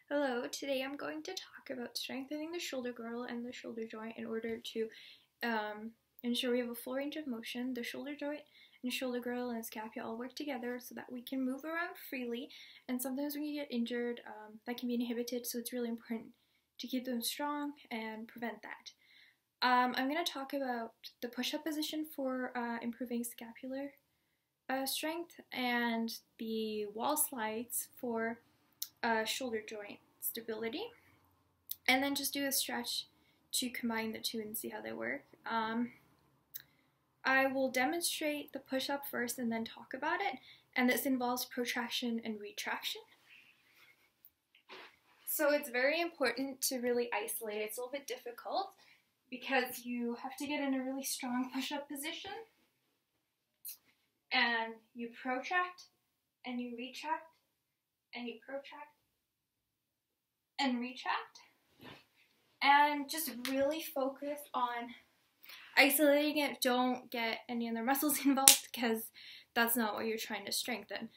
Hello, today I'm going to talk about strengthening the shoulder girdle and the shoulder joint in order to ensure we have a full range of motion. The shoulder joint and shoulder girdle and scapula all work together so that we can move around freely, and sometimes when you get injured, that can be inhibited, so it's really important to keep them strong and prevent that. I'm going to talk about the push-up position for improving scapular strength and the wall slides for shoulder joint stability, and then just do a stretch to combine the two and see how they work. I will demonstrate the push-up first and then talk about it, and this involves protraction and retraction. So it's very important to really isolate it. It's a little bit difficult because you have to get in a really strong push-up position, and you protract and you retract and you protract and retract, and just really focus on isolating it. Don't get any other muscles involved because that's not what you're trying to strengthen.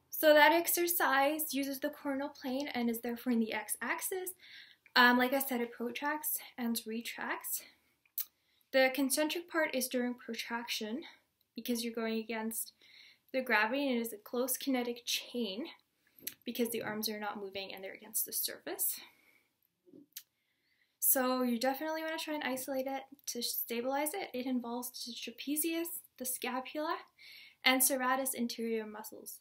So that exercise uses the coronal plane and is therefore in the x-axis. Like I said, it protracts and retracts. The concentric part is during protraction because you're going against the gravity, and it is a close kinetic chain because the arms are not moving and they're against the surface. So you definitely want to try and isolate it to stabilize it. It involves the trapezius, the scapula, and serratus inferior muscles.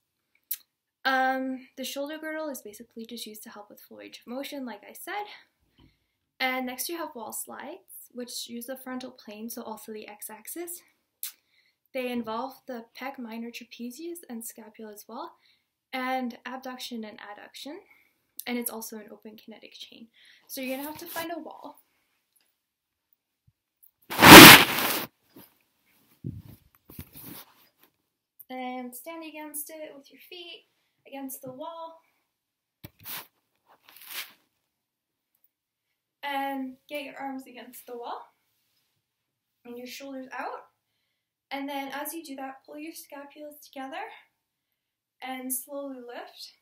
The shoulder girdle is basically just used to help with full range of motion, like I said. And next you have wall slides, which use the frontal plane, so also the x-axis. They involve the pec minor trapezius and scapula as well, and abduction and adduction, and it's also an open kinetic chain. So you're going to have to find a wall. And stand against it with your feet against the wall. And get your arms against the wall and your shoulders out. And then as you do that, pull your scapulas together and slowly lift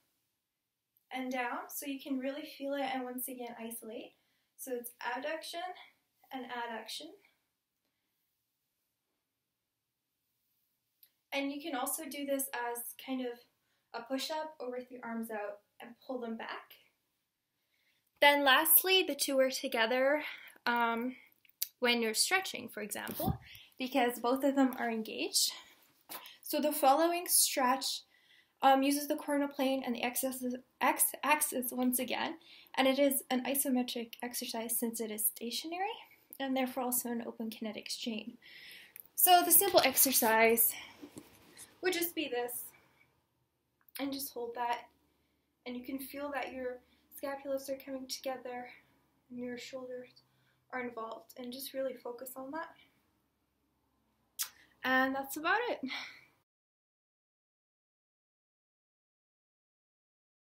and down so you can really feel it and once again isolate. So it's abduction and adduction. And you can also do this as kind of a push-up or with your arms out and pull them back. Then lastly, the two are together when you're stretching, for example, because both of them are engaged. So the following stretch uses the coronal plane and the x-axis once again, and it is an isometric exercise since it is stationary and therefore also an open kinetic chain. So the simple exercise would just be this, and just hold that, and you can feel that your scapulas are coming together and your shoulders are involved, and just really focus on that. And that's about it.